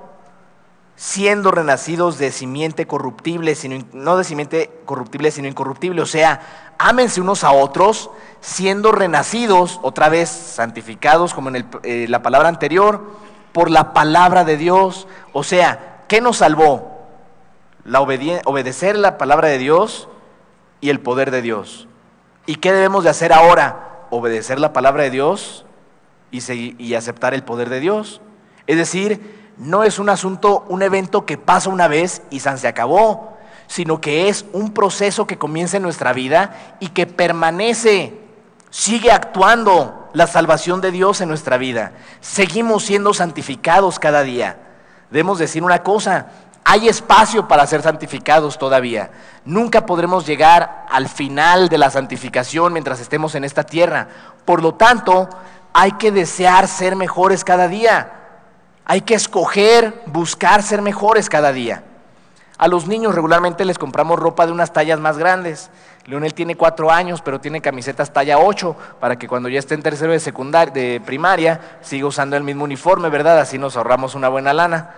siendo renacidos de simiente corruptible, no de simiente corruptible, sino incorruptible. O sea, ámense unos a otros siendo renacidos, otra vez santificados, como en la palabra anterior, por la palabra de Dios. O sea, ¿qué nos salvó? Obedecer la palabra de Dios y el poder de Dios. ¿Y qué debemos de hacer ahora? Obedecer la palabra de Dios y aceptar el poder de Dios. Es decir, no es un asunto, un evento que pasa una vez y se acabó, sino que es un proceso que comienza en nuestra vida y que permanece, sigue actuando la salvación de Dios en nuestra vida. Seguimos siendo santificados cada día. Debemos decir una cosa: hay espacio para ser santificados todavía. Nunca podremos llegar al final de la santificación mientras estemos en esta tierra. Por lo tanto, hay que desear ser mejores cada día. Hay que escoger, buscar ser mejores cada día. A los niños regularmente les compramos ropa de unas tallas más grandes. Leonel tiene 4 años, pero tiene camisetas talla 8, para que cuando ya esté en tercero de primaria, siga usando el mismo uniforme, ¿verdad? Así nos ahorramos una buena lana.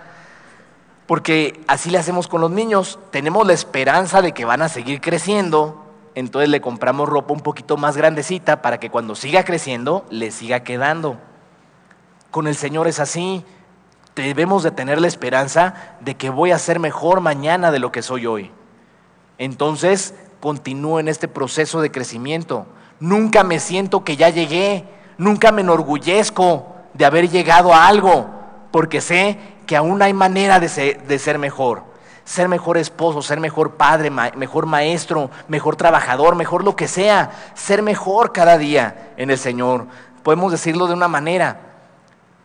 Porque así le hacemos con los niños. Tenemos la esperanza de que van a seguir creciendo, entonces le compramos ropa un poquito más grandecita para que cuando siga creciendo, le siga quedando. Con el Señor es así. Debemos de tener la esperanza de que voy a ser mejor mañana de lo que soy hoy. Entonces, continúo en este proceso de crecimiento. Nunca me siento que ya llegué, nunca me enorgullezco de haber llegado a algo, porque sé que aún hay manera de ser mejor. Ser mejor esposo, ser mejor padre, mejor maestro, mejor trabajador, mejor lo que sea. Ser mejor cada día en el Señor. Podemos decirlo de una manera: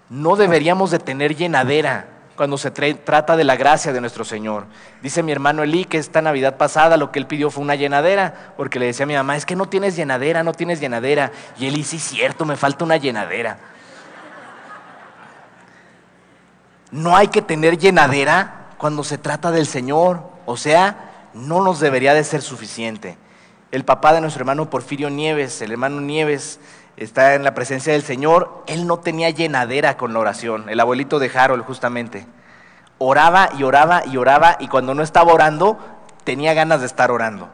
no deberíamos de tener llenadera cuando se trata de la gracia de nuestro Señor. Dice mi hermano Eli que esta Navidad pasada lo que él pidió fue una llenadera, porque le decía a mi mamá: es que no tienes llenadera, no tienes llenadera. Y Eli: sí, cierto, me falta una llenadera. No hay que tener llenadera cuando se trata del Señor. O sea, no nos debería de ser suficiente. El papá de nuestro hermano Porfirio Nieves, el hermano Nieves, está en la presencia del Señor. Él no tenía llenadera con la oración. El abuelito de Harold, justamente, oraba y oraba y oraba, y cuando no estaba orando tenía ganas de estar orando.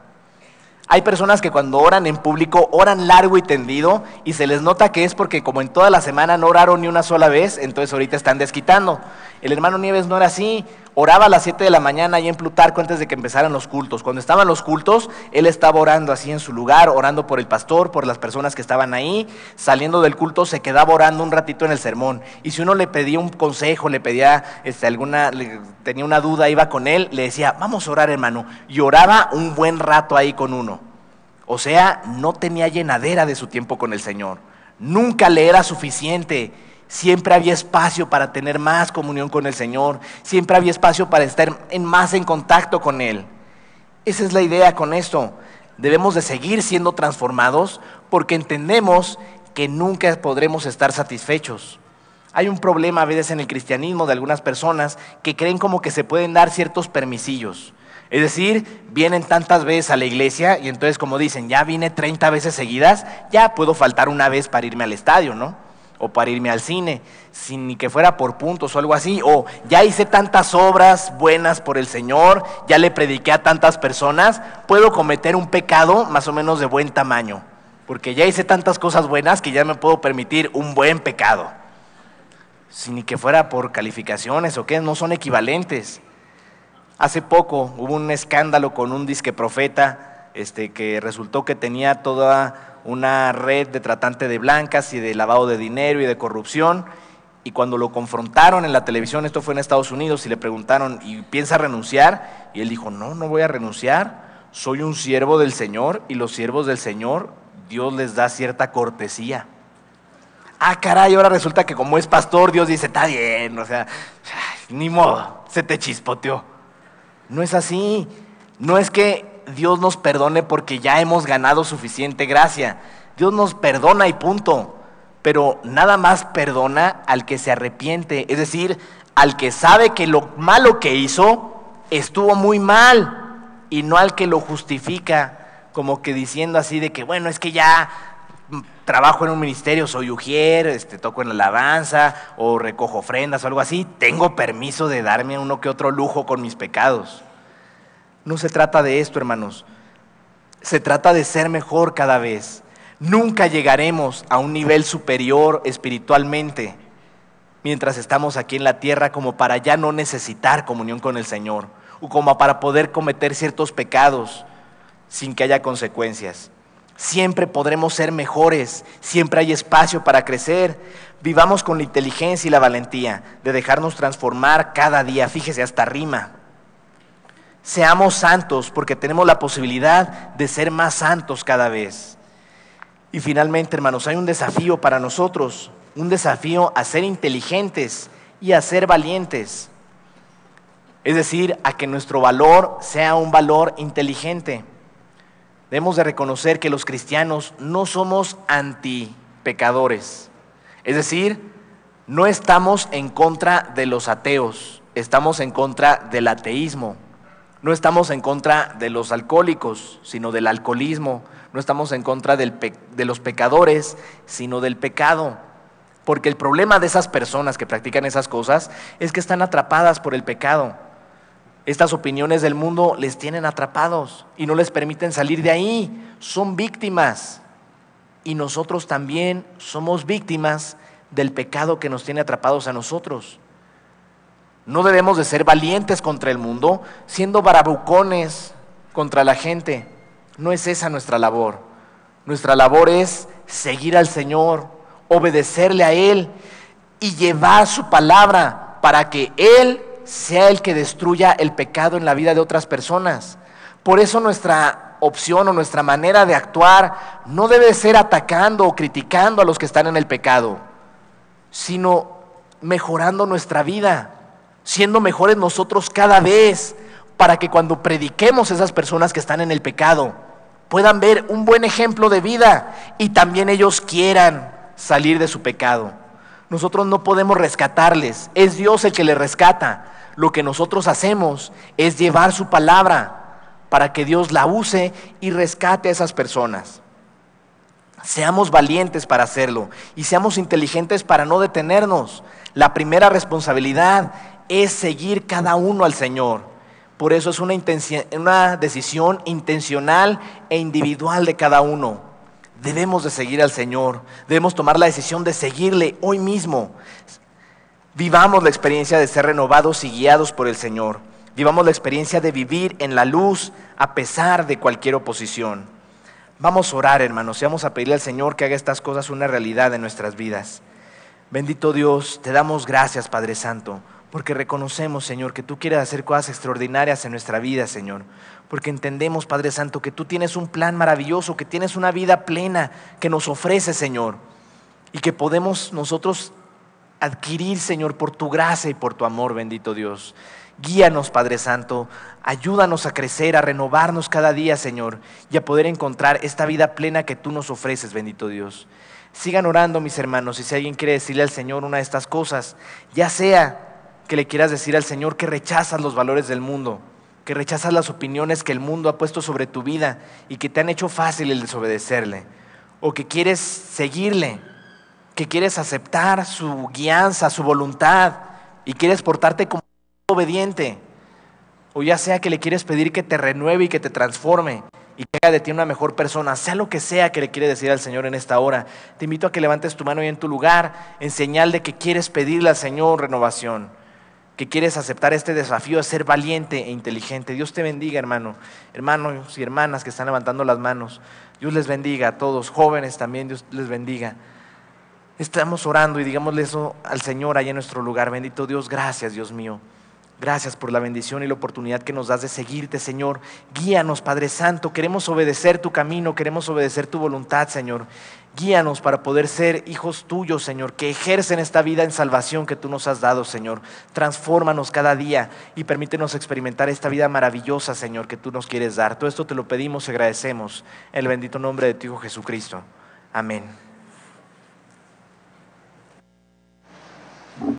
Hay personas que cuando oran en público oran largo y tendido, y se les nota que es porque como en toda la semana no oraron ni una sola vez, entonces ahorita están desquitando. El hermano Nieves no era así. Oraba a las 7 de la mañana ahí en Plutarco antes de que empezaran los cultos. Cuando estaban los cultos, él estaba orando así en su lugar, orando por el pastor, por las personas que estaban ahí. Saliendo del culto se quedaba orando un ratito en el sermón. Y si uno le pedía un consejo, le pedía tenía una duda, iba con él, le decía: vamos a orar, hermano. Y oraba un buen rato ahí con uno. O sea, no tenía llenadera de su tiempo con el Señor. Nunca le era suficiente. Siempre había espacio para tener más comunión con el Señor. Siempre había espacio para estar más en contacto con Él. Esa es la idea con esto. Debemos de seguir siendo transformados porque entendemos que nunca podremos estar satisfechos. Hay un problema a veces en el cristianismo de algunas personas que creen como que se pueden dar ciertos permisillos. Es decir, vienen tantas veces a la iglesia y entonces, como dicen, ya vine 30 veces seguidas, ya puedo faltar una vez para irme al estadio, ¿no? O para irme al cine, sin ni que fuera por puntos o algo así. O ya hice tantas obras buenas por el Señor, ya le prediqué a tantas personas, puedo cometer un pecado más o menos de buen tamaño, porque ya hice tantas cosas buenas que ya me puedo permitir un buen pecado. Sin ni que fuera por calificaciones o qué, no son equivalentes. Hace poco hubo un escándalo con un disque profeta que resultó que tenía toda una red de tratante de blancas y de lavado de dinero y de corrupción, y cuando lo confrontaron en la televisión, esto fue en Estados Unidos, y le preguntaron, ¿y piensa renunciar? Y él dijo, no, no voy a renunciar, soy un siervo del Señor, y los siervos del Señor, Dios les da cierta cortesía. Ah, caray, ahora resulta que como es pastor, Dios dice, está bien, o sea, ni modo, se te chispoteó. No es así, no es que Dios nos perdone porque ya hemos ganado suficiente gracia. Dios nos perdona y punto, pero nada más perdona al que se arrepiente, es decir, al que sabe que lo malo que hizo estuvo muy mal, y no al que lo justifica, como que diciendo así de que bueno, es que ya trabajo en un ministerio, soy ujier, toco en la alabanza o recojo ofrendas o algo así, tengo permiso de darme uno que otro lujo con mis pecados. No se trata de esto, hermanos, se trata de ser mejor cada vez. Nunca llegaremos a un nivel superior espiritualmente mientras estamos aquí en la tierra como para ya no necesitar comunión con el Señor, o como para poder cometer ciertos pecados sin que haya consecuencias. Siempre podremos ser mejores, siempre hay espacio para crecer. Vivamos con la inteligencia y la valentía de dejarnos transformar cada día. Fíjese, hasta rima. Seamos santos porque tenemos la posibilidad de ser más santos cada vez. Y finalmente, hermanos, hay un desafío para nosotros, un desafío a ser inteligentes y a ser valientes. Es decir, a que nuestro valor sea un valor inteligente. Debemos de reconocer que los cristianos no somos antipecadores. Es decir, no estamos en contra de los ateos, estamos en contra del ateísmo. No estamos en contra de los alcohólicos, sino del alcoholismo. No estamos en contra de los pecadores, sino del pecado. Porque el problema de esas personas que practican esas cosas es que están atrapadas por el pecado. Estas opiniones del mundo les tienen atrapados y no les permiten salir de ahí. Son víctimas. Y nosotros también somos víctimas del pecado que nos tiene atrapados a nosotros. No debemos de ser valientes contra el mundo, siendo bravucones contra la gente. No es esa nuestra labor. Nuestra labor es seguir al Señor, obedecerle a Él y llevar su palabra para que Él sea el que destruya el pecado en la vida de otras personas. Por eso nuestra opción o nuestra manera de actuar no debe ser atacando o criticando a los que están en el pecado, sino mejorando nuestra vida, siendo mejores nosotros cada vez, para que cuando prediquemos a esas personas que están en el pecado puedan ver un buen ejemplo de vida y también ellos quieran salir de su pecado. Nosotros no podemos rescatarles, es Dios el que les rescata. Lo que nosotros hacemos es llevar su palabra para que Dios la use y rescate a esas personas. Seamos valientes para hacerlo y seamos inteligentes para no detenernos. La primera responsabilidad es seguir cada uno al Señor. Por eso es una decisión intencional e individual de cada uno. Debemos de seguir al Señor, debemos tomar la decisión de seguirle hoy mismo. Vivamos la experiencia de ser renovados y guiados por el Señor. Vivamos la experiencia de vivir en la luz a pesar de cualquier oposición. Vamos a orar, hermanos, y vamos a pedirle al Señor que haga estas cosas una realidad en nuestras vidas. Bendito Dios, te damos gracias, Padre Santo, porque reconocemos, Señor, que tú quieres hacer cosas extraordinarias en nuestra vida, Señor. Porque entendemos, Padre Santo, que tú tienes un plan maravilloso, que tienes una vida plena que nos ofrece, Señor, y que podemos nosotros adquirir, Señor, por tu gracia y por tu amor, bendito Dios. Guíanos, Padre Santo, ayúdanos a crecer, a renovarnos cada día, Señor, y a poder encontrar esta vida plena que tú nos ofreces, bendito Dios. Sigan orando, mis hermanos, y si alguien quiere decirle al Señor una de estas cosas, ya sea que le quieras decir al Señor que rechazas los valores del mundo, que rechazas las opiniones que el mundo ha puesto sobre tu vida y que te han hecho fácil el desobedecerle, o que quieres seguirle, que quieres aceptar su guianza, su voluntad, y quieres portarte como obediente, o ya sea que le quieres pedir que te renueve y que te transforme y que haga de ti una mejor persona, sea lo que sea que le quieres decir al Señor en esta hora, te invito a que levantes tu mano ahí en tu lugar en señal de que quieres pedirle al Señor renovación. que quieres aceptar este desafío de ser valiente e inteligente. Dios te bendiga, hermanos y hermanas que están levantando las manos. Dios les bendiga a todos, jóvenes también, Dios les bendiga. Estamos orando y digámosle eso al Señor allá en nuestro lugar. Bendito Dios, gracias, Dios mío. Gracias por la bendición y la oportunidad que nos das de seguirte, Señor. Guíanos, Padre Santo. Queremos obedecer tu camino, queremos obedecer tu voluntad, Señor. Guíanos para poder ser hijos tuyos, Señor, que ejercen esta vida en salvación que tú nos has dado, Señor. Transfórmanos cada día y permítenos experimentar esta vida maravillosa, Señor, que tú nos quieres dar. Todo esto te lo pedimos y agradecemos en el bendito nombre de tu Hijo Jesucristo. Amén.